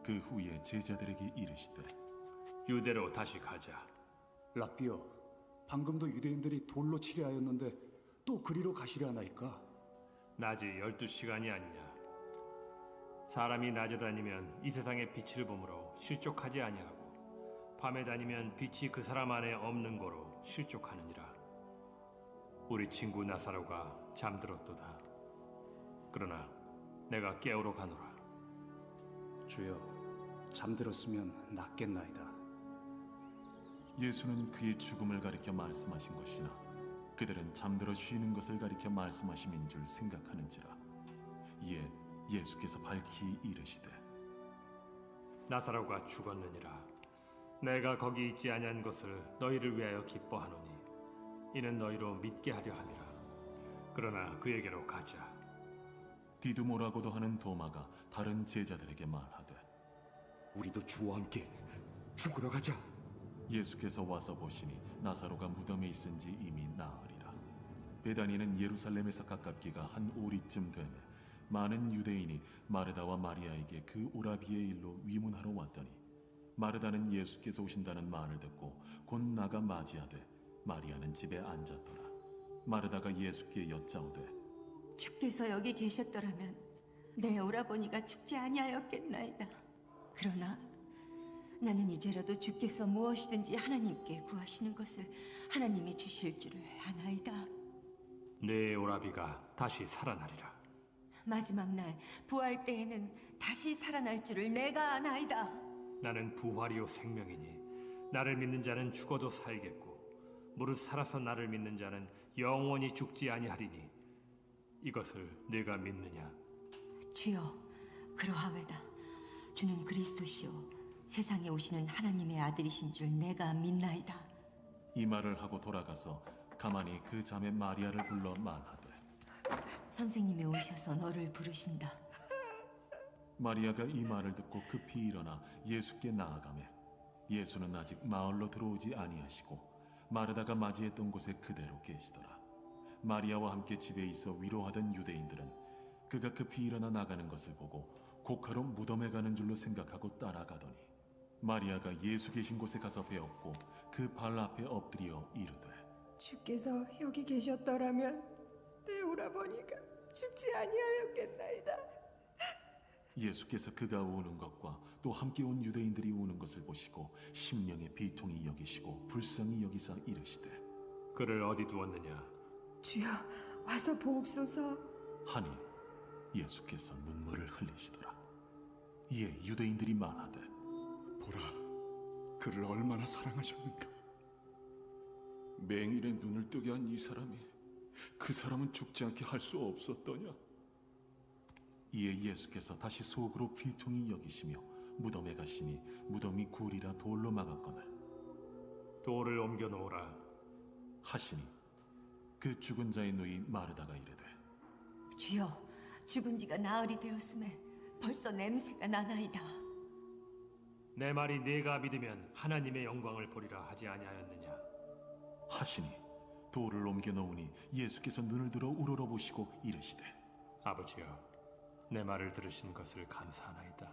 그 후에 제자들에게 이르시되 유대로 다시 가자. 랍비여, 방금도 유대인들이 돌로 치려 하였는데 또 그리로 가시려 하나이까? 낮이 12시간이 아니냐. 사람이 낮에 다니면 이 세상의 빛을 보므로 실족하지 아니하고 밤에 다니면 빛이 그 사람 안에 없는 거로 실족하느니라. 우리 친구 나사로가 잠들었도다. 그러나 내가 깨우러 가노라. 주여, 잠들었으면 낫겠나이다. 예수는 그의 죽음을 가리켜 말씀하신 것이나 그들은 잠들어 쉬는 것을 가리켜 말씀하심인 줄 생각하는지라. 이에 예수께서 밝히 이르시되 나사로가 죽었느니라. 내가 거기 있지 아니한 것을 너희를 위하여 기뻐하노니 이는 너희로 믿게 하려 함이라. 그러나 그에게로 가자. 디두모라고도 하는 도마가 다른 제자들에게 말하되 우리도 주와 함께 죽으러 가자. 예수께서 와서 보시니 나사로가 무덤에 있은지 이미 나으리라. 베다니는 예루살렘에서 가깝기가 한 오리쯤 되매 많은 유대인이 마르다와 마리아에게 그 오라비의 일로 위문하러 왔더니 마르다는 예수께서 오신다는 말을 듣고 곧 나가 맞이하되 마리아는 집에 앉았더라. 마르다가 예수께 여짜오되 주께서 여기 계셨더라면 내 오라버니가 죽지 아니하였겠나이다. 그러나 나는 이제라도 주께서 무엇이든지 하나님께 구하시는 것을 하나님이 주실 줄을 아나이다. 내 오라비가 다시 살아나리라. 마지막 날 부활 때에는 다시 살아날 줄을 내가 아나이다. 나는 부활이요 생명이니 나를 믿는 자는 죽어도 살겠고 무릇 살아서 나를 믿는 자는 영원히 죽지 아니하리니 이것을 네가 믿느냐? 주여, 그러하외다. 주는 그리스도시요 세상에 오시는 하나님의 아들이신 줄 내가 믿나이다. 이 말을 하고 돌아가서 가만히 그 자매 마리아를 불러 말하되 선생님이 오셔서 너를 부르신다. 마리아가 이 말을 듣고 급히 일어나 예수께 나아가매 예수는 아직 마을로 들어오지 아니하시고 마르다가 맞이했던 곳에 그대로 계시더라. 마리아와 함께 집에 있어 위로하던 유대인들은 그가 급히 일어나 나가는 것을 보고 곡하러 무덤에 가는 줄로 생각하고 따라가더니 마리아가 예수 계신 곳에 가서 배웠고 그 발 앞에 엎드려 이르되 주께서 여기 계셨더라면 내 오라버니가 죽지 아니하였겠나이다. 예수께서 그가 오는 것과 또 함께 온 유대인들이 오는 것을 보시고 심령의 비통이 여기시고 불쌍히 여기사 이르시되 그를 어디 두었느냐? 주여, 와서 보옵소서. 하니 예수께서 눈물을 흘리시더라. 이에 유대인들이 말하되 보라, 그를 얼마나 사랑하셨는가. 맹인의 눈을 뜨게 한 이 사람이 그 사람은 죽지 않게 할 수 없었더냐? 이에 예수께서 다시 속으로 비통히 여기시며 무덤에 가시니 무덤이 굴이라 돌로 막았거늘 돌을 옮겨 놓으라. 하시니 그 죽은 자의 누이 마르다가 이르되 주여, 죽은 지가 나흘이 되었음에 벌써 냄새가 나나이다. 내 말이 네가 믿으면 하나님의 영광을 보리라 하지 아니하였느냐? 하시니 돌을 옮겨 놓으니 예수께서 눈을 들어 우러러보시고 이르시되 아버지여, 내 말을 들으신 것을 감사하나이다.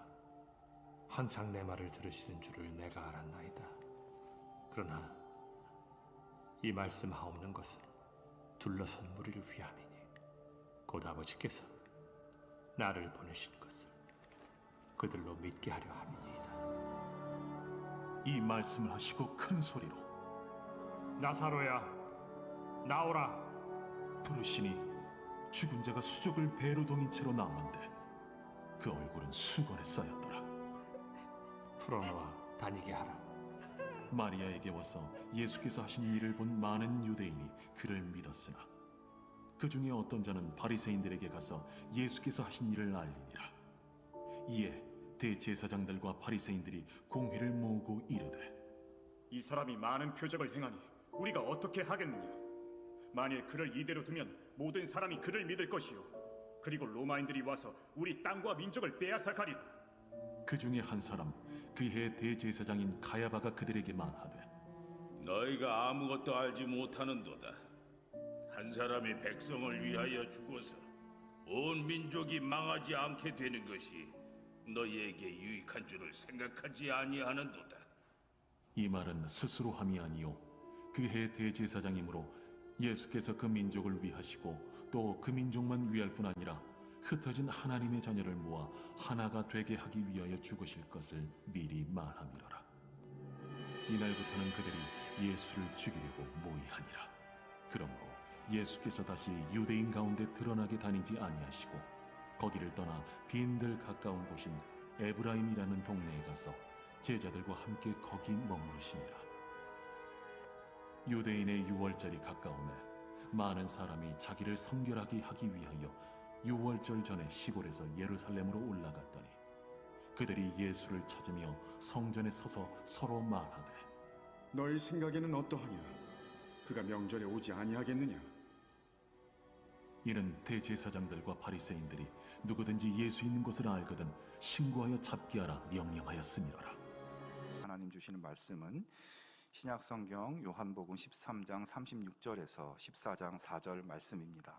항상 내 말을 들으시는 줄을 내가 알았나이다. 그러나 이 말씀하옵는 것은 둘러선 무리를 위함이니 곧 아버지께서 나를 보내신 것을 그들로 믿게 하려 함이니이다. 이 말씀을 하시고 큰 소리로 나사로야, 나오라. 부르시니 죽은 자가 수족을 배로 동인 채로 나오는데 그 얼굴은 수건에 쌓였더라. 풀어놓아 다니게 하라. 마리아에게 와서 예수께서 하신 일을 본 많은 유대인이 그를 믿었으나 그 중에 어떤 자는 바리새인들에게 가서 예수께서 하신 일을 알리니라. 이에 대제사장들과 바리새인들이 공회를 모으고 이르되 이 사람이 많은 표적을 행하니 우리가 어떻게 하겠느냐? 만일 그를 이대로 두면 모든 사람이 그를 믿을 것이요 그리고 로마인들이 와서 우리 땅과 민족을 빼앗아 가리라. 그 중에 한 사람 그해 대제사장인 가야바가 그들에게 말하되 너희가 아무것도 알지 못하는도다. 한 사람이 백성을 위하여 죽어서 온 민족이 망하지 않게 되는 것이 너희에게 유익한 줄을 생각하지 아니하는도다. 이 말은 스스로 함이 아니요 그 해 대제사장이므로 예수께서 그 민족을 위하시고 또 그 민족만 위할 뿐 아니라 흩어진 하나님의 자녀를 모아 하나가 되게 하기 위하여 죽으실 것을 미리 말함이로라. 이날부터는 그들이 예수를 죽이려고 모의하니라. 그러므로 예수께서 다시 유대인 가운데 드러나게 다니지 아니하시고 거기를 떠나 빈들 가까운 곳인 에브라임이라는 동네에 가서 제자들과 함께 거기 머무르시니라. 유대인의 유월절이 가까우매 많은 사람이 자기를 성결하게 하기 위하여 유월절 전에 시골에서 예루살렘으로 올라갔더니 그들이 예수를 찾으며 성전에 서서 서로 말하되 너희 생각에는 어떠하냐? 그가 명절에 오지 아니하겠느냐? 이는 대제사장들과 바리새인들이 누구든지 예수 있는 곳을 알거든 신고하여 잡게 하라 명령하였음이로라. 하나님 주시는 말씀은 신약 성경 요한복음 13장 36절에서 14장 4절 말씀입니다.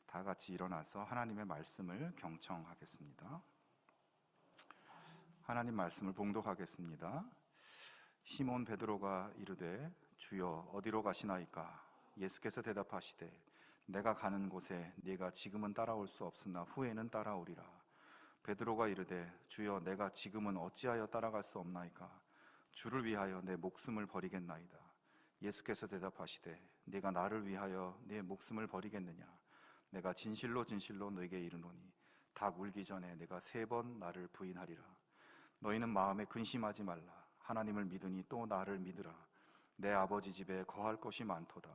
다 같이 일어나서 하나님의 말씀을 경청하겠습니다. 하나님 말씀을 봉독하겠습니다. 시몬 베드로가 이르되 주여 어디로 가시나이까? 예수께서 대답하시되 내가 가는 곳에 네가 지금은 따라올 수 없으나 후에는 따라오리라. 베드로가 이르되 주여 내가 지금은 어찌하여 따라갈 수 없나이까? 주를 위하여 내 목숨을 버리겠나이다. 예수께서 대답하시되 네가 나를 위하여 네 목숨을 버리겠느냐? 내가 진실로 진실로 너에게 이르노니 닭 울기 전에 내가 3번 나를 부인하리라. 너희는 마음에 근심하지 말라. 하나님을 믿으니 또 나를 믿으라. 내 아버지 집에 거할 것이 많도다.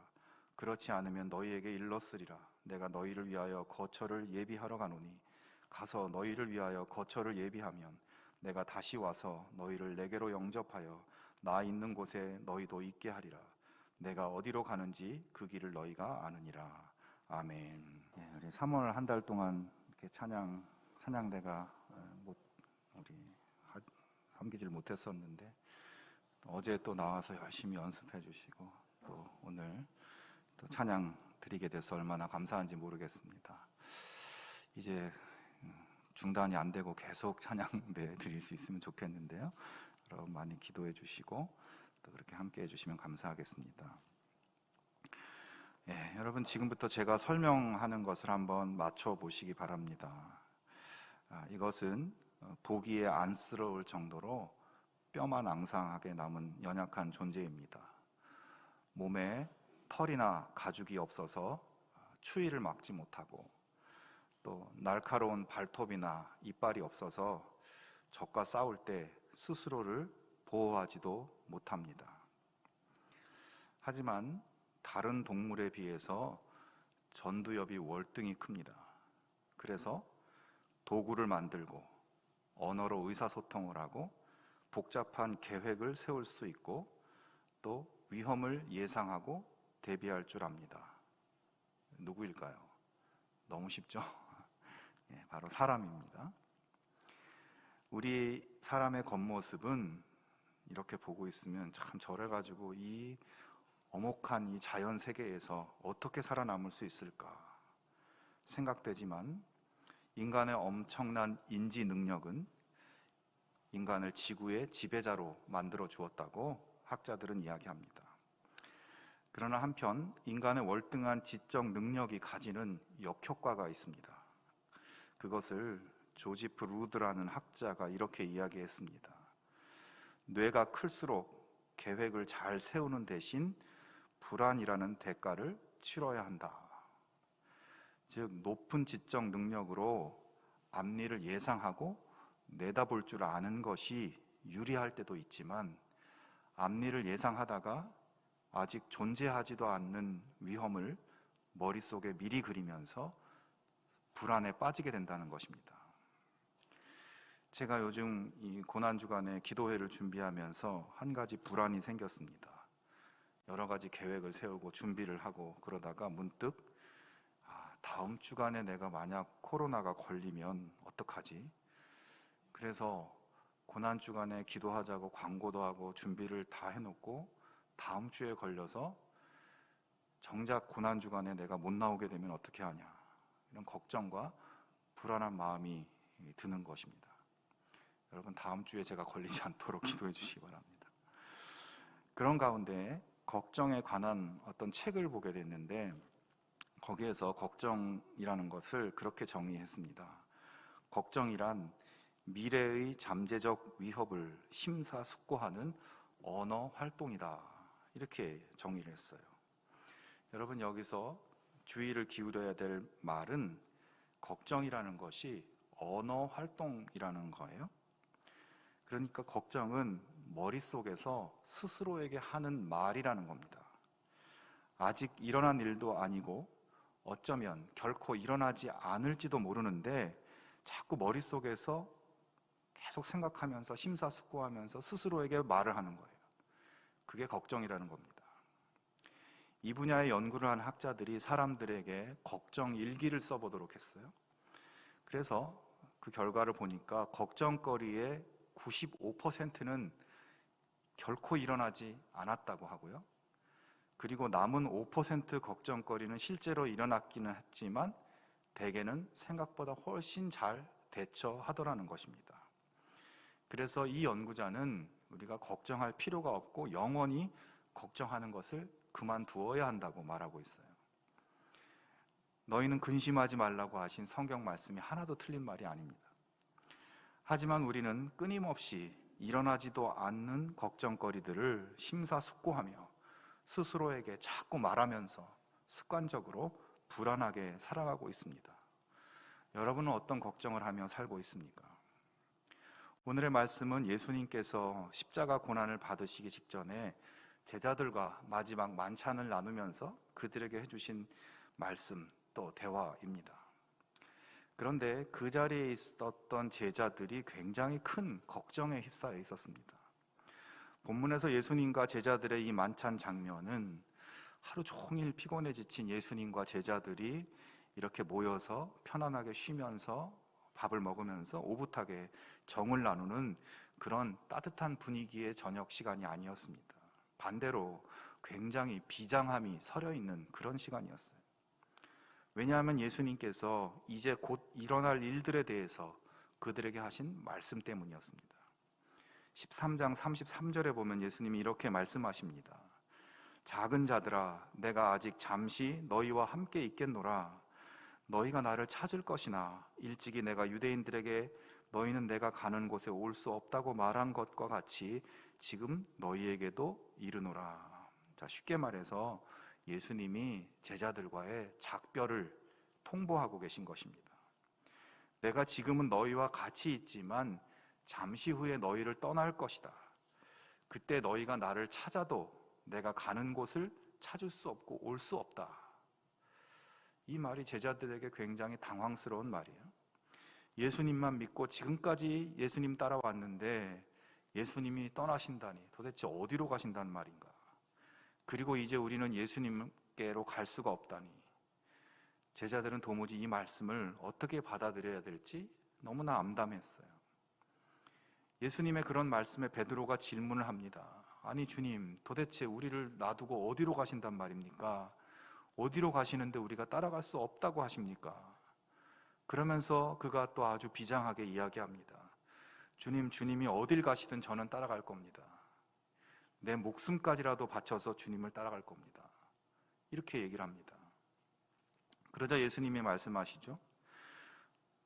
그렇지 않으면 너희에게 일렀으리라. 내가 너희를 위하여 거처를 예비하러 가노니 가서 너희를 위하여 거처를 예비하면 내가 다시 와서 너희를 내게로 영접하여 나 있는 곳에 너희도 있게 하리라. 내가 어디로 가는지 그 길을 너희가 아느니라. 아멘. 우리 3월 한 달 동안 이렇게 찬양대가 우리 섬기질 못했었는데 어제 또 나와서 열심히 연습해 주시고 또 오늘 또 찬양 드리게 돼서 얼마나 감사한지 모르겠습니다. 이제 중단이 안 되고 계속 찬양대 드릴 수 있으면 좋겠는데요. 여러분 많이 기도해 주시고 또 그렇게 함께 해주시면 감사하겠습니다. 여러분 지금부터 제가 설명하는 것을 한번 맞춰 보시기 바랍니다. 이것은 보기에 안쓰러울 정도로 뼈만 앙상하게 남은 연약한 존재입니다. 몸에 털이나 가죽이 없어서 추위를 막지 못하고 또 날카로운 발톱이나 이빨이 없어서 적과 싸울 때 스스로를 보호하지도 못합니다. 하지만 다른 동물에 비해서 전두엽이 월등히 큽니다. 그래서 도구를 만들고 언어로 의사소통을 하고 복잡한 계획을 세울 수 있고 또 위험을 예상하고 대비할 줄 압니다. 누구일까요? 너무 쉽죠? 바로 사람입니다. 우리 사람의 겉모습은 이렇게 보고 있으면 참 저래가지고 이 엄혹한 이 자연 세계에서 어떻게 살아남을 수 있을까 생각되지만 인간의 엄청난 인지 능력은 인간을 지구의 지배자로 만들어 주었다고 학자들은 이야기합니다. 그러나 한편 인간의 월등한 지적 능력이 가지는 역효과가 있습니다. 그것을 조지프 루드라는 학자가 이렇게 이야기했습니다. 뇌가 클수록 계획을 잘 세우는 대신 불안이라는 대가를 치러야 한다. 즉 높은 지적 능력으로 앞일을 예상하고 내다볼 줄 아는 것이 유리할 때도 있지만 앞일을 예상하다가 아직 존재하지도 않는 위험을 머릿속에 미리 그리면서 불안에 빠지게 된다는 것입니다. 제가 요즘 이 고난주간에 기도회를 준비하면서 한 가지 불안이 생겼습니다. 여러 가지 계획을 세우고 준비를 하고 그러다가 문득 다음 주간에 내가 만약 코로나가 걸리면 어떡하지? 그래서 고난주간에 기도하자고 광고도 하고 준비를 다 해놓고 다음 주에 걸려서 정작 고난주간에 내가 못 나오게 되면 어떻게 하냐, 이런 걱정과 불안한 마음이 드는 것입니다. 여러분 다음 주에 제가 걸리지 않도록 기도해 주시기 바랍니다. 그런 가운데 걱정에 관한 어떤 책을 보게 됐는데 거기에서 걱정이라는 것을 그렇게 정의했습니다. 걱정이란 미래의 잠재적 위협을 심사숙고하는 언어 활동이다. 이렇게 정의를 했어요. 여러분 여기서 주의를 기울여야 될 말은 걱정이라는 것이 언어 활동이라는 거예요. 그러니까 걱정은 머릿속에서 스스로에게 하는 말이라는 겁니다. 아직 일어난 일도 아니고 어쩌면 결코 일어나지 않을지도 모르는데 자꾸 머릿속에서 계속 생각하면서 심사숙고하면서 스스로에게 말을 하는 거예요. 그게 걱정이라는 겁니다. 이 분야의 연구를 한 학자들이 사람들에게 걱정 일기를 써보도록 했어요. 그래서 그 결과를 보니까 걱정거리의 95%는 결코 일어나지 않았다고 하고요. 그리고 남은 5% 걱정거리는 실제로 일어났기는 했지만 대개는 생각보다 훨씬 잘 대처하더라는 것입니다. 그래서 이 연구자는 우리가 걱정할 필요가 없고 영원히 걱정하는 것을 그만두어야 한다고 말하고 있어요. 너희는 근심하지 말라고 하신 성경 말씀이 하나도 틀린 말이 아닙니다. 하지만 우리는 끊임없이 일어나지도 않는 걱정거리들을 심사숙고하며 스스로에게 자꾸 말하면서 습관적으로 불안하게 살아가고 있습니다. 여러분은 어떤 걱정을 하며 살고 있습니까? 오늘의 말씀은 예수님께서 십자가 고난을 받으시기 직전에 제자들과 마지막 만찬을 나누면서 그들에게 해주신 말씀 또 대화입니다. 그런데 그 자리에 있었던 제자들이 굉장히 큰 걱정에 휩싸여 있었습니다. 본문에서 예수님과 제자들의 이 만찬 장면은 하루 종일 피곤해 지친 예수님과 제자들이 이렇게 모여서 편안하게 쉬면서 밥을 먹으면서 오붓하게 정을 나누는 그런 따뜻한 분위기의 저녁 시간이 아니었습니다. 반대로 굉장히 비장함이 서려 있는 그런 시간이었어요. 왜냐하면 예수님께서 이제 곧 일어날 일들에 대해서 그들에게 하신 말씀 때문이었습니다. 13장 33절에 보면 예수님이 이렇게 말씀하십니다. 작은 자들아, 내가 아직 잠시 너희와 함께 있겠노라. 너희가 나를 찾을 것이나 일찍이 내가 유대인들에게 너희는 내가 가는 곳에 올 수 없다고 말한 것과 같이 지금 너희에게도 이르노라. 자, 쉽게 말해서 예수님이 제자들과의 작별을 통보하고 계신 것입니다. 내가 지금은 너희와 같이 있지만 잠시 후에 너희를 떠날 것이다. 그때 너희가 나를 찾아도 내가 가는 곳을 찾을 수 없고 올 수 없다. 이 말이 제자들에게 굉장히 당황스러운 말이에요. 예수님만 믿고 지금까지 예수님 따라왔는데 예수님이 떠나신다니 도대체 어디로 가신다는 말인가? 그리고 이제 우리는 예수님께로 갈 수가 없다니. 제자들은 도무지 이 말씀을 어떻게 받아들여야 될지 너무나 암담했어요. 예수님의 그런 말씀에 베드로가 질문을 합니다. 아니 주님, 도대체 우리를 놔두고 어디로 가신단 말입니까? 어디로 가시는데 우리가 따라갈 수 없다고 하십니까? 그러면서 그가 또 아주 비장하게 이야기합니다. 주님, 주님이 어딜 가시든 저는 따라갈 겁니다. 내 목숨까지라도 바쳐서 주님을 따라갈 겁니다. 이렇게 얘기를 합니다. 그러자 예수님이 말씀하시죠.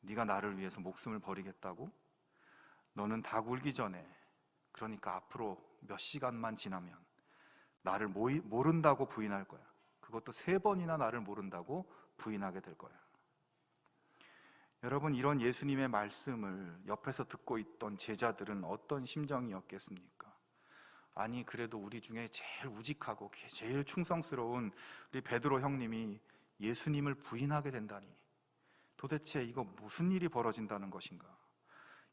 네가 나를 위해서 목숨을 버리겠다고? 너는 다 굴기 전에, 그러니까 앞으로 몇 시간만 지나면 나를 모른다고 부인할 거야. 그것도 3번이나 나를 모른다고 부인하게 될 거야. 여러분, 이런 예수님의 말씀을 옆에서 듣고 있던 제자들은 어떤 심정이었겠습니까? 아니, 그래도 우리 중에 제일 우직하고 제일 충성스러운 우리 베드로 형님이 예수님을 부인하게 된다니, 도대체 이거 무슨 일이 벌어진다는 것인가?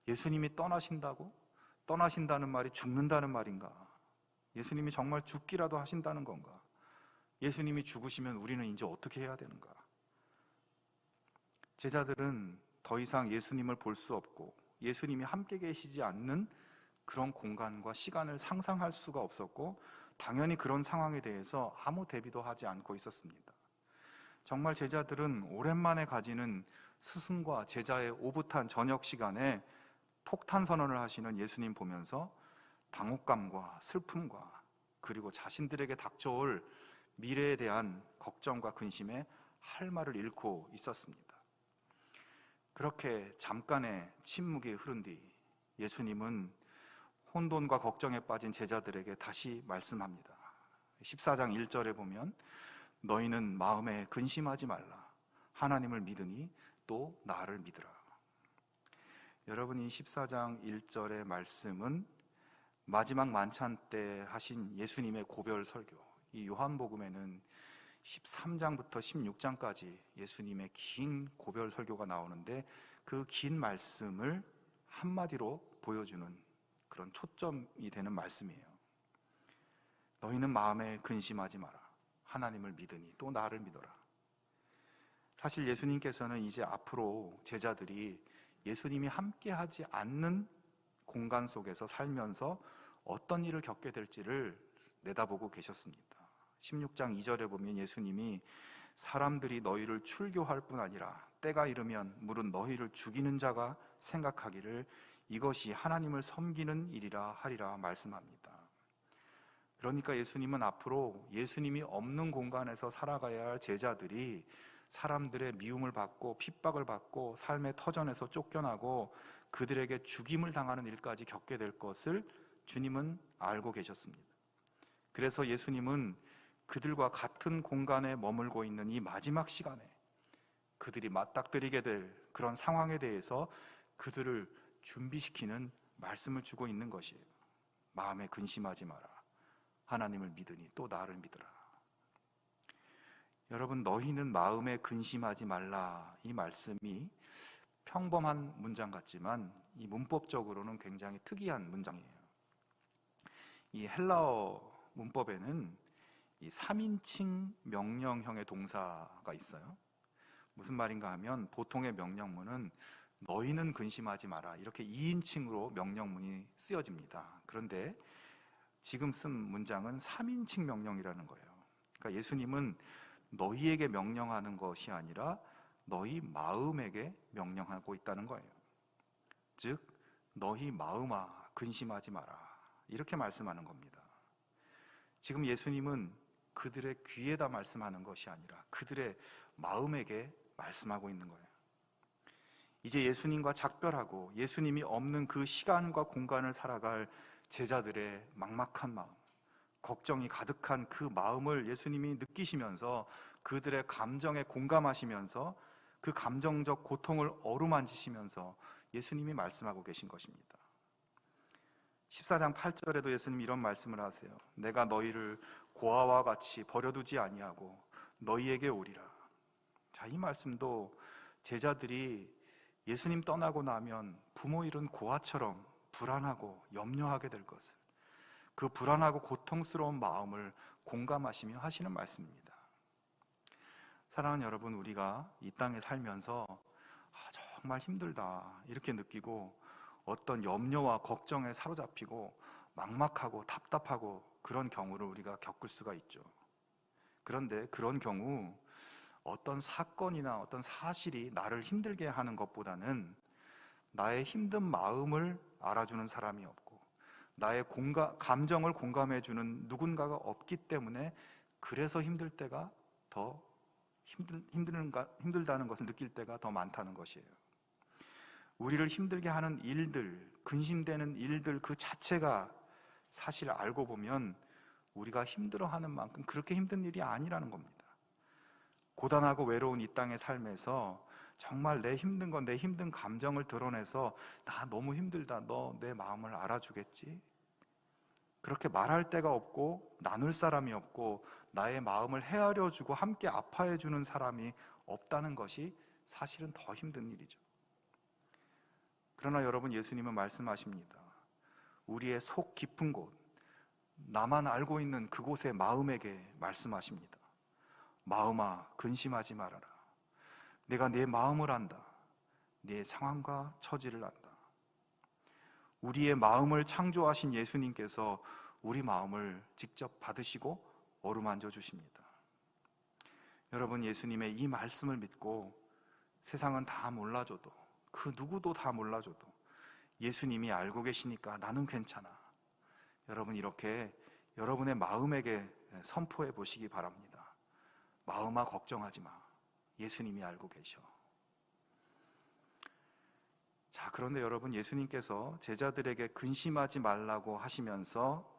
예수님이 떠나신다고? 떠나신다는 말이 죽는다는 말인가? 예수님이 정말 죽기라도 하신다는 건가? 예수님이 죽으시면 우리는 이제 어떻게 해야 되는가? 제자들은 더 이상 예수님을 볼 수 없고 예수님이 함께 계시지 않는 그런 공간과 시간을 상상할 수가 없었고 당연히 그런 상황에 대해서 아무 대비도 하지 않고 있었습니다. 정말 제자들은 오랜만에 가지는 스승과 제자의 오붓한 저녁 시간에 폭탄 선언을 하시는 예수님 보면서 당혹감과 슬픔과 그리고 자신들에게 닥쳐올 미래에 대한 걱정과 근심에 할 말을 잃고 있었습니다. 그렇게 잠깐의 침묵이 흐른 뒤 예수님은 혼돈과 걱정에 빠진 제자들에게 다시 말씀합니다. 14장 1절에 보면 너희는 마음에 근심하지 말라. 하나님을 믿으니 또 나를 믿으라. 여러분이 14장 1절의 말씀은 마지막 만찬 때 하신 예수님의 고별 설교, 이 요한복음에는 13장부터 16장까지 예수님의 긴 고별 설교가 나오는데 그 긴 말씀을 한마디로 보여주는 그런 초점이 되는 말씀이에요. 너희는 마음에 근심하지 마라. 하나님을 믿으니 또 나를 믿어라. 사실 예수님께서는 이제 앞으로 제자들이 예수님이 함께하지 않는 공간 속에서 살면서 어떤 일을 겪게 될지를 내다보고 계셨습니다. 16장 2절에 보면 예수님이 사람들이 너희를 출교할 뿐 아니라 때가 이르면 물은 너희를 죽이는 자가 생각하기를 이것이 하나님을 섬기는 일이라 하리라 말씀합니다. 그러니까 예수님은 앞으로 예수님이 없는 공간에서 살아가야 할 제자들이 사람들의 미움을 받고 핍박을 받고 삶의 터전에서 쫓겨나고 그들에게 죽임을 당하는 일까지 겪게 될 것을 주님은 알고 계셨습니다. 그래서 예수님은 그들과 같은 공간에 머물고 있는 이 마지막 시간에 그들이 맞닥뜨리게 될 그런 상황에 대해서 그들을 준비시키는 말씀을 주고 있는 것이에요. 마음에 근심하지 마라. 하나님을 믿으니 또 나를 믿으라. 여러분, 너희는 마음에 근심하지 말라, 이 말씀이 평범한 문장 같지만 이 문법적으로는 굉장히 특이한 문장이에요. 이 헬라어 문법에는 이 3인칭 명령형의 동사가 있어요. 무슨 말인가 하면 보통의 명령문은 너희는 근심하지 마라 이렇게 2인칭으로 명령문이 쓰여집니다. 그런데 지금 쓴 문장은 3인칭 명령이라는 거예요. 그러니까 예수님은 너희에게 명령하는 것이 아니라 너희 마음에게 명령하고 있다는 거예요. 즉 너희 마음아 근심하지 마라 이렇게 말씀하는 겁니다. 지금 예수님은 그들의 귀에다 말씀하는 것이 아니라 그들의 마음에게 말씀하고 있는 거예요. 이제 예수님과 작별하고 예수님이 없는 그 시간과 공간을 살아갈 제자들의 막막한 마음, 걱정이 가득한 그 마음을 예수님이 느끼시면서 그들의 감정에 공감하시면서 그 감정적 고통을 어루만지시면서 예수님이 말씀하고 계신 것입니다. 14장 8절에도 예수님이 이런 말씀을 하세요. 내가 너희를 고아와 같이 버려두지 아니하고 너희에게 오리라. 자, 이 말씀도 제자들이 예수님 떠나고 나면 부모 잃은 고아처럼 불안하고 염려하게 될 것을, 그 불안하고 고통스러운 마음을 공감하시며 하시는 말씀입니다. 사랑하는 여러분, 우리가 이 땅에 살면서 정말 힘들다 이렇게 느끼고 어떤 염려와 걱정에 사로잡히고 막막하고 답답하고 그런 경우를 우리가 겪을 수가 있죠. 그런데 그런 경우 어떤 사건이나 어떤 사실이 나를 힘들게 하는 것보다는 나의 힘든 마음을 알아주는 사람이 없고 나의 감정을 공감해주는 누군가가 없기 때문에 그래서 힘들 때가 더 힘들다는 것을 느낄 때가 더 많다는 것이에요. 우리를 힘들게 하는 일들, 근심되는 일들 그 자체가 사실 알고 보면 우리가 힘들어하는 만큼 그렇게 힘든 일이 아니라는 겁니다. 고단하고 외로운 이 땅의 삶에서 정말 내 힘든 건 내 힘든 감정을 드러내서 나 너무 힘들다, 너 내 마음을 알아주겠지? 그렇게 말할 데가 없고 나눌 사람이 없고 나의 마음을 헤아려주고 함께 아파해주는 사람이 없다는 것이 사실은 더 힘든 일이죠. 그러나 여러분, 예수님은 말씀하십니다. 우리의 속 깊은 곳, 나만 알고 있는 그곳의 마음에게 말씀하십니다. 마음아 근심하지 말아라. 내가 네 마음을 안다. 네 상황과 처지를 안다. 우리의 마음을 창조하신 예수님께서 우리 마음을 직접 받으시고 어루만져 주십니다. 여러분, 예수님의 이 말씀을 믿고 세상은 다 몰라줘도 그 누구도 다 몰라줘도 예수님이 알고 계시니까 나는 괜찮아. 여러분, 이렇게 여러분의 마음에게 선포해 보시기 바랍니다. 마음아, 걱정하지 마. 예수님이 알고 계셔. 자, 그런데 여러분, 예수님께서 제자들에게 근심하지 말라고 하시면서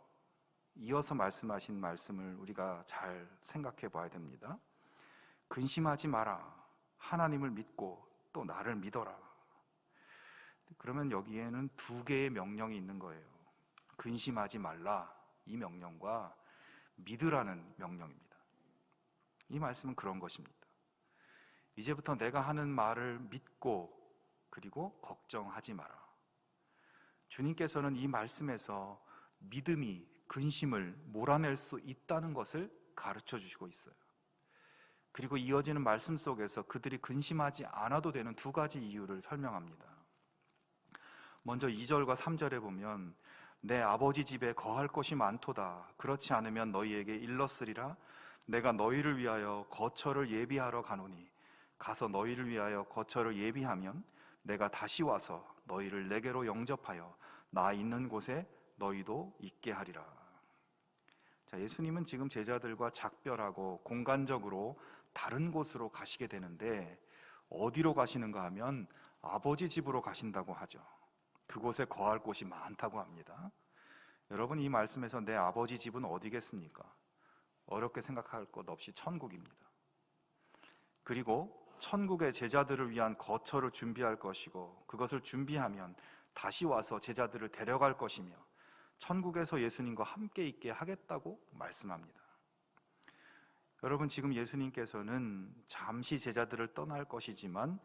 이어서 말씀하신 말씀을 우리가 잘 생각해 봐야 됩니다. 근심하지 마라. 하나님을 믿고 또 나를 믿어라. 그러면 여기에는 두 개의 명령이 있는 거예요. 근심하지 말라, 이 명령과 믿으라는 명령입니다. 이 말씀은 그런 것입니다. 이제부터 내가 하는 말을 믿고 그리고 걱정하지 마라. 주님께서는 이 말씀에서 믿음이 근심을 몰아낼 수 있다는 것을 가르쳐 주시고 있어요. 그리고 이어지는 말씀 속에서 그들이 근심하지 않아도 되는 두 가지 이유를 설명합니다. 먼저 2절과 3절에 보면 내 아버지 집에 거할 곳이 많도다. 그렇지 않으면 너희에게 일렀으리라. 내가 너희를 위하여 거처를 예비하러 가노니 가서 너희를 위하여 거처를 예비하면 내가 다시 와서 너희를 내게로 영접하여 나 있는 곳에 너희도 있게 하리라. 자, 예수님은 지금 제자들과 작별하고 공간적으로 다른 곳으로 가시게 되는데 어디로 가시는가 하면 아버지 집으로 가신다고 하죠. 그곳에 거할 곳이 많다고 합니다. 여러분, 이 말씀에서 내 아버지 집은 어디겠습니까? 어렵게 생각할 것 없이 천국입니다. 그리고 천국의 제자들을 위한 거처를 준비할 것이고 그것을 준비하면 다시 와서 제자들을 데려갈 것이며 천국에서 예수님과 함께 있게 하겠다고 말씀합니다. 여러분, 지금 예수님께서는 잠시 제자들을 떠날 것이지만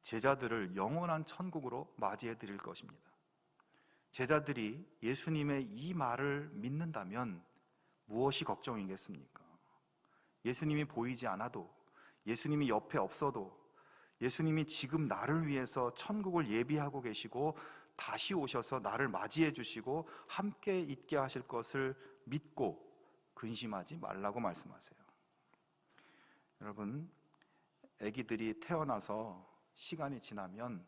제자들을 영원한 천국으로 맞이해 드릴 것입니다. 제자들이 예수님의 이 말을 믿는다면 무엇이 걱정이겠습니까? 예수님이 보이지 않아도, 예수님이 옆에 없어도, 예수님이 지금 나를 위해서 천국을 예비하고 계시고 다시 오셔서 나를 맞이해 주시고 함께 있게 하실 것을 믿고 근심하지 말라고 말씀하세요. 여러분, 아기들이 태어나서 시간이 지나면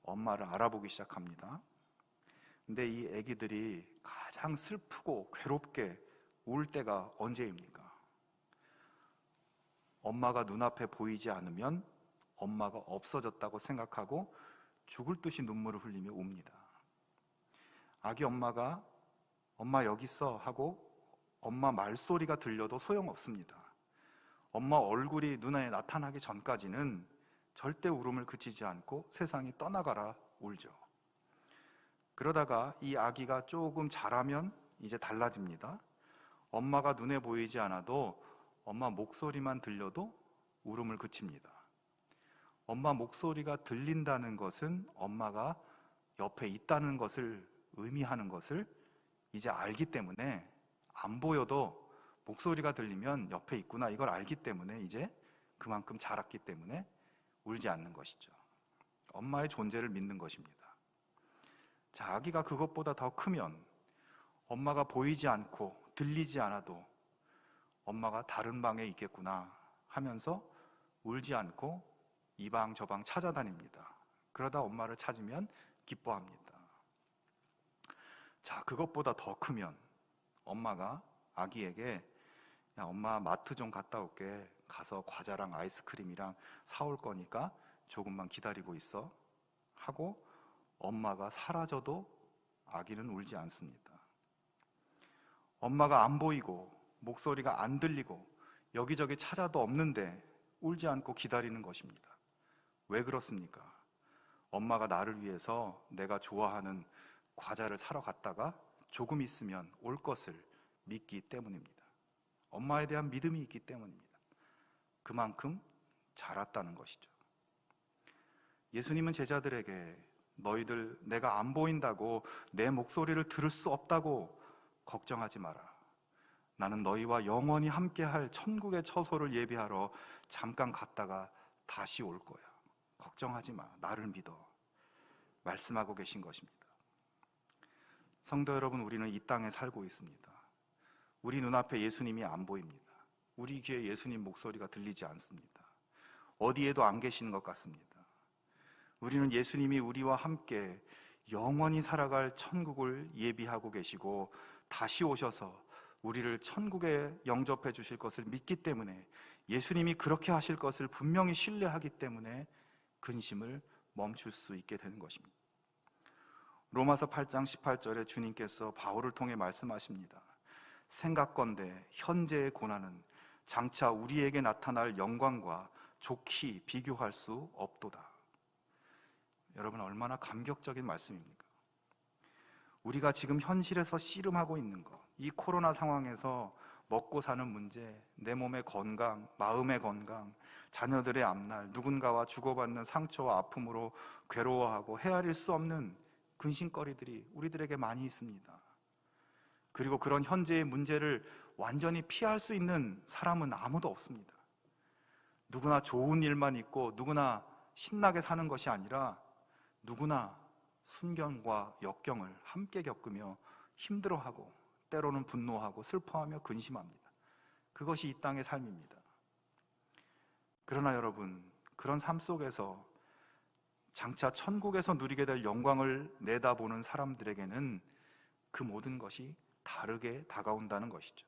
엄마를 알아보기 시작합니다. 근데 이 아기들이 가장 슬프고 괴롭게 울 때가 언제입니까? 엄마가 눈앞에 보이지 않으면 엄마가 없어졌다고 생각하고 죽을 듯이 눈물을 흘리며 웁니다. 아기 엄마가 엄마 여기 있어 하고 엄마 말소리가 들려도 소용없습니다. 엄마 얼굴이 눈에 나타나기 전까지는 절대 울음을 그치지 않고 세상이 떠나가라 울죠. 그러다가 이 아기가 조금 자라면 이제 달라집니다. 엄마가 눈에 보이지 않아도 엄마 목소리만 들려도 울음을 그칩니다. 엄마 목소리가 들린다는 것은 엄마가 옆에 있다는 것을 의미하는 것을 이제 알기 때문에 안 보여도 목소리가 들리면 옆에 있구나, 이걸 알기 때문에 이제 그만큼 자랐기 때문에 울지 않는 것이죠. 엄마의 존재를 믿는 것입니다. 자, 아기가 그것보다 더 크면 엄마가 보이지 않고 들리지 않아도 엄마가 다른 방에 있겠구나 하면서 울지 않고 이 방 저 방 찾아다닙니다. 그러다 엄마를 찾으면 기뻐합니다. 자, 그것보다 더 크면 엄마가 아기에게 야, 엄마 마트 좀 갔다 올게. 가서 과자랑 아이스크림이랑 사올 거니까 조금만 기다리고 있어 하고 엄마가 사라져도 아기는 울지 않습니다. 엄마가 안 보이고 목소리가 안 들리고 여기저기 찾아도 없는데 울지 않고 기다리는 것입니다. 왜 그렇습니까? 엄마가 나를 위해서 내가 좋아하는 과자를 사러 갔다가 조금 있으면 올 것을 믿기 때문입니다. 엄마에 대한 믿음이 있기 때문입니다. 그만큼 자랐다는 것이죠. 예수님은 제자들에게 너희들 내가 안 보인다고, 내 목소리를 들을 수 없다고 걱정하지 마라. 나는 너희와 영원히 함께할 천국의 처소를 예비하러 잠깐 갔다가 다시 올 거야. 걱정하지 마. 나를 믿어. 말씀하고 계신 것입니다. 성도 여러분, 우리는 이 땅에 살고 있습니다. 우리 눈앞에 예수님이 안 보입니다. 우리 귀에 예수님 목소리가 들리지 않습니다. 어디에도 안 계시는 것 같습니다. 우리는 예수님이 우리와 함께 영원히 살아갈 천국을 예비하고 계시고 다시 오셔서 우리를 천국에 영접해 주실 것을 믿기 때문에, 예수님이 그렇게 하실 것을 분명히 신뢰하기 때문에 근심을 멈출 수 있게 되는 것입니다. 로마서 8장 18절에 주님께서 바울을 통해 말씀하십니다. 생각건대 현재의 고난은 장차 우리에게 나타날 영광과 좋게 비교할 수 없도다. 여러분, 얼마나 감격적인 말씀입니까? 우리가 지금 현실에서 씨름하고 있는 것, 이 코로나 상황에서 먹고 사는 문제, 내 몸의 건강, 마음의 건강, 자녀들의 앞날, 누군가와 주고받는 상처와 아픔으로 괴로워하고 헤아릴 수 없는 근심거리들이 우리들에게 많이 있습니다. 그리고 그런 현재의 문제를 완전히 피할 수 있는 사람은 아무도 없습니다. 누구나 좋은 일만 있고 누구나 신나게 사는 것이 아니라 누구나 순경과 역경을 함께 겪으며 힘들어하고 때로는 분노하고 슬퍼하며 근심합니다. 그것이 이 땅의 삶입니다. 그러나 여러분, 그런 삶 속에서 장차 천국에서 누리게 될 영광을 내다보는 사람들에게는 그 모든 것이 다르게 다가온다는 것이죠.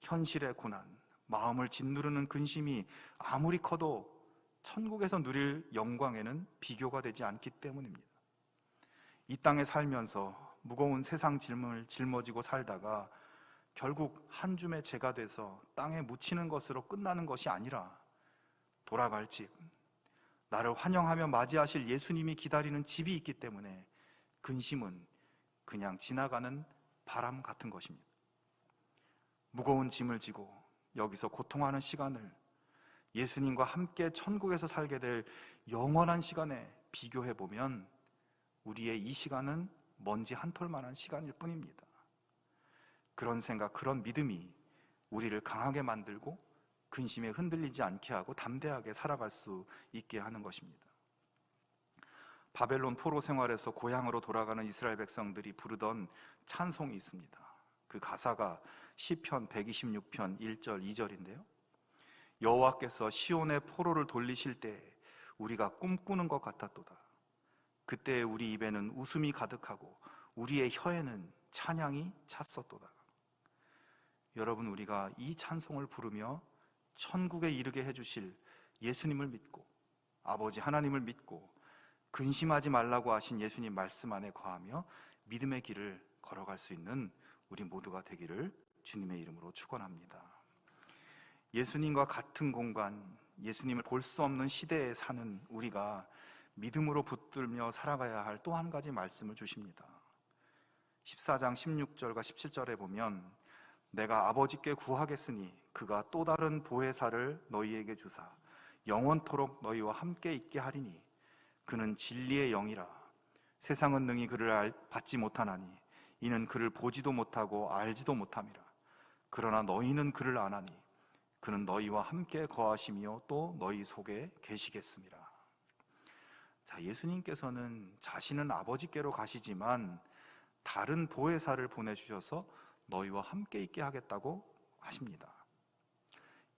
현실의 고난, 마음을 짓누르는 근심이 아무리 커도 천국에서 누릴 영광에는 비교가 되지 않기 때문입니다. 이 땅에 살면서 무거운 세상 짐을 짊어지고 살다가 결국 한 줌의 재가 돼서 땅에 묻히는 것으로 끝나는 것이 아니라 돌아갈 집, 나를 환영하며 맞이하실 예수님이 기다리는 집이 있기 때문에 근심은 그냥 지나가는 바람 같은 것입니다. 무거운 짐을 지고 여기서 고통하는 시간을 예수님과 함께 천국에서 살게 될 영원한 시간에 비교해보면 우리의 이 시간은 먼지 한 톨만한 시간일 뿐입니다. 그런 생각, 그런 믿음이 우리를 강하게 만들고 근심에 흔들리지 않게 하고 담대하게 살아갈 수 있게 하는 것입니다. 바벨론 포로 생활에서 고향으로 돌아가는 이스라엘 백성들이 부르던 찬송이 있습니다. 그 가사가 시편 126편 1절 2절인데요. 여호와께서 시온의 포로를 돌리실 때 우리가 꿈꾸는 것 같았도다. 그때 우리 입에는 웃음이 가득하고 우리의 혀에는 찬양이 찼었도다. 여러분, 우리가 이 찬송을 부르며 천국에 이르게 해주실 예수님을 믿고 아버지 하나님을 믿고 근심하지 말라고 하신 예수님 말씀 안에 거하며 믿음의 길을 걸어갈 수 있는 우리 모두가 되기를 주님의 이름으로 축원합니다. 예수님과 같은 공간, 예수님을 볼 수 없는 시대에 사는 우리가 믿음으로 붙들며 살아가야 할 또 한 가지 말씀을 주십니다. 14장 16절과 17절에 보면 내가 아버지께 구하겠으니 그가 또 다른 보혜사를 너희에게 주사 영원토록 너희와 함께 있게 하리니 그는 진리의 영이라. 세상은 능히 그를 받지 못하나니 이는 그를 보지도 못하고 알지도 못함이라. 그러나 너희는 그를 아나니 그는 너희와 함께 거하시며 또 너희 속에 계시겠습니다. 자, 예수님께서는 자신은 아버지께로 가시지만 다른 보혜사를 보내주셔서 너희와 함께 있게 하겠다고 하십니다.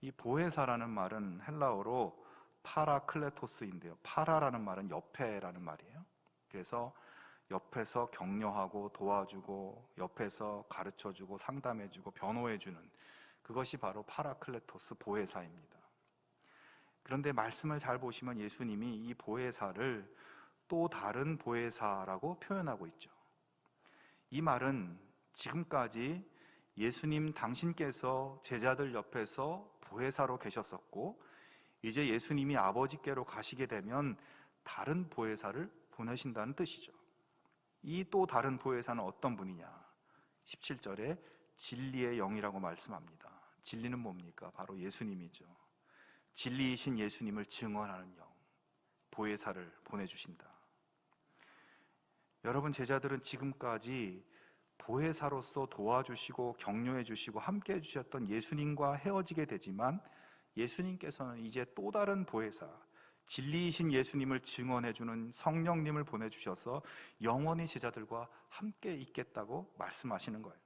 이 보혜사라는 말은 헬라어로 파라클레토스인데요. 파라라는 말은 옆에라는 말이에요. 그래서 옆에서 격려하고 도와주고 옆에서 가르쳐주고 상담해주고 변호해주는 그것이 바로 파라클레토스 보혜사입니다. 그런데 말씀을 잘 보시면 예수님이 이 보혜사를 또 다른 보혜사라고 표현하고 있죠. 이 말은 지금까지 예수님 당신께서 제자들 옆에서 보혜사로 계셨었고 이제 예수님이 아버지께로 가시게 되면 다른 보혜사를 보내신다는 뜻이죠. 이 또 다른 보혜사는 어떤 분이냐? 17절에 진리의 영이라고 말씀합니다. 진리는 뭡니까? 바로 예수님이죠. 진리이신 예수님을 증언하는 영, 보혜사를 보내주신다. 여러분, 제자들은 지금까지 보혜사로서 도와주시고 격려해 주시고 함께 해주셨던 예수님과 헤어지게 되지만 예수님께서는 이제 또 다른 보혜사, 진리이신 예수님을 증언해주는 성령님을 보내주셔서 영원히 제자들과 함께 있겠다고 말씀하시는 거예요.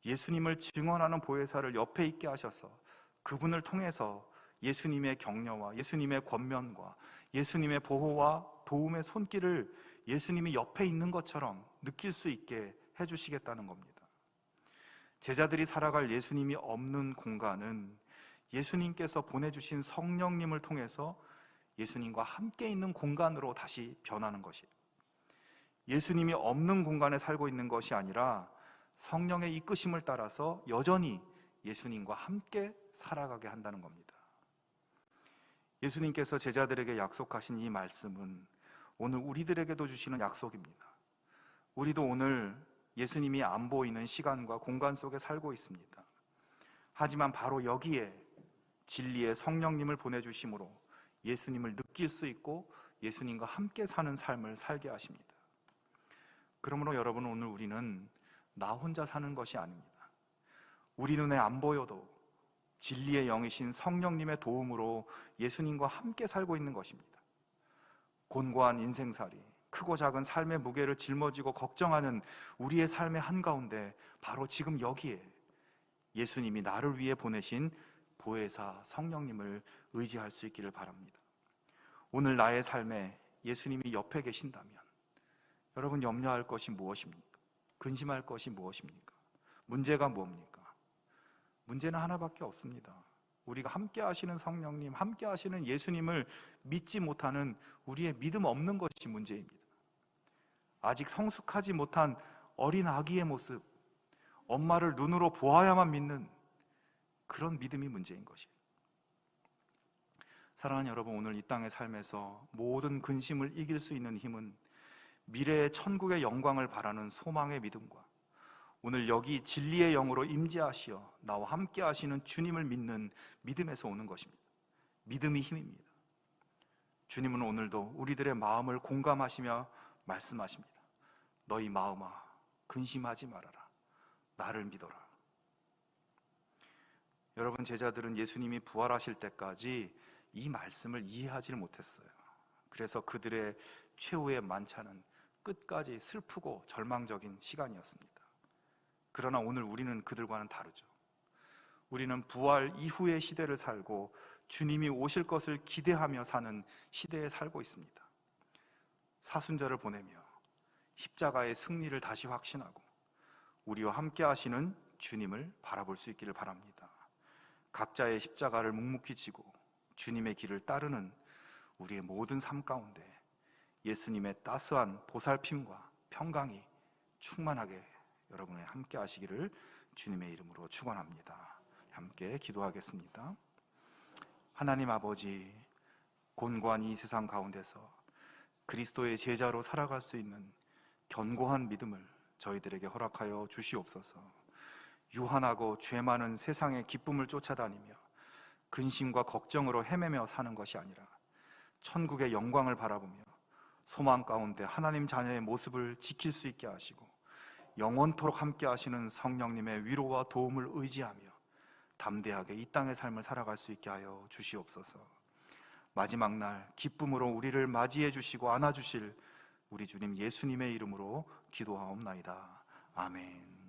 예수님을 증언하는 보혜사를 옆에 있게 하셔서 그분을 통해서 예수님의 격려와 예수님의 권면과 예수님의 보호와 도움의 손길을 예수님이 옆에 있는 것처럼 느낄 수 있게 해주시겠다는 겁니다. 제자들이 살아갈 예수님이 없는 공간은 예수님께서 보내주신 성령님을 통해서 예수님과 함께 있는 공간으로 다시 변하는 것이에요. 예수님이 없는 공간에 살고 있는 것이 아니라 성령의 이끄심을 따라서 여전히 예수님과 함께 살아가게 한다는 겁니다. 예수님께서 제자들에게 약속하신 이 말씀은 오늘 우리들에게도 주시는 약속입니다. 우리도 오늘 예수님이 안 보이는 시간과 공간 속에 살고 있습니다. 하지만 바로 여기에 진리의 성령님을 보내주심으로 예수님을 느낄 수 있고 예수님과 함께 사는 삶을 살게 하십니다. 그러므로 여러분, 오늘 우리는 나 혼자 사는 것이 아닙니다. 우리 눈에 안 보여도 진리의 영이신 성령님의 도움으로 예수님과 함께 살고 있는 것입니다. 곤고한 인생살이, 크고 작은 삶의 무게를 짊어지고 걱정하는 우리의 삶의 한가운데 바로 지금 여기에 예수님이 나를 위해 보내신 보혜사 성령님을 의지할 수 있기를 바랍니다. 오늘 나의 삶에 예수님이 옆에 계신다면 여러분, 염려할 것이 무엇입니까? 근심할 것이 무엇입니까? 문제가 뭡니까? 문제는 하나밖에 없습니다. 우리가 함께 하시는 성령님, 함께 하시는 예수님을 믿지 못하는 우리의 믿음 없는 것이 문제입니다. 아직 성숙하지 못한 어린 아기의 모습, 엄마를 눈으로 보아야만 믿는 그런 믿음이 문제인 것이에요. 사랑하는 여러분, 오늘 이 땅의 삶에서 모든 근심을 이길 수 있는 힘은 미래의 천국의 영광을 바라는 소망의 믿음과 오늘 여기 진리의 영으로 임재하시어 나와 함께 하시는 주님을 믿는 믿음에서 오는 것입니다. 믿음이 힘입니다. 주님은 오늘도 우리들의 마음을 공감하시며 말씀하십니다. 너희 마음아, 근심하지 말아라. 나를 믿어라. 여러분, 제자들은 예수님이 부활하실 때까지 이 말씀을 이해하지 못했어요. 그래서 그들의 최후의 만찬은 끝까지 슬프고 절망적인 시간이었습니다. 그러나 오늘 우리는 그들과는 다르죠. 우리는 부활 이후의 시대를 살고 주님이 오실 것을 기대하며 사는 시대에 살고 있습니다. 사순절을 보내며 십자가의 승리를 다시 확신하고 우리와 함께 하시는 주님을 바라볼 수 있기를 바랍니다. 각자의 십자가를 묵묵히 지고 주님의 길을 따르는 우리의 모든 삶 가운데 예수님의 따스한 보살핌과 평강이 충만하게 여러분의 함께 하시기를 주님의 이름으로 축원합니다. 함께 기도하겠습니다. 하나님 아버지, 곤고한 이 세상 가운데서 그리스도의 제자로 살아갈 수 있는 견고한 믿음을 저희들에게 허락하여 주시옵소서. 유한하고 죄 많은 세상의 기쁨을 쫓아다니며 근심과 걱정으로 헤매며 사는 것이 아니라 천국의 영광을 바라보며 소망 가운데 하나님 자녀의 모습을 지킬 수 있게 하시고 영원토록 함께 하시는 성령님의 위로와 도움을 의지하며 담대하게 이 땅의 삶을 살아갈 수 있게 하여 주시옵소서. 마지막 날 기쁨으로 우리를 맞이해 주시고 안아주실 우리 주님 예수님의 이름으로 기도하옵나이다. 아멘.